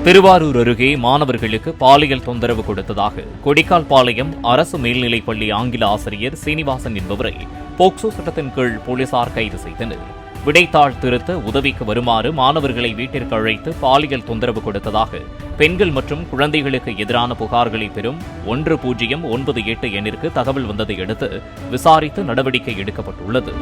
திருவாரூர் அருகே மாணவர்களுக்கு பாலியல் தொந்தரவு கொடுத்ததாக கொடிக்கால்பாளையம் அரசு மேல்நிலைப்பள்ளி ஆங்கில ஆசிரியர் சீனிவாசன் என்பவரை போக்சோ சட்டத்தின் கீழ் போலீசார் கைது செய்தனர். விடைத்தாள் திருத்த உதவிக்கு வருமாறு மாணவர்களை வீட்டிற்கு அழைத்து பாலியல் தொந்தரவு கொடுத்ததாக பெண்கள் மற்றும் குழந்தைகளுக்கு எதிரான புகார்களை பெறும் 1098 எண்ணிற்கு தகவல் வந்ததை அடுத்து விசாரித்து நடவடிக்கை எடுக்கப்பட்டுள்ளது.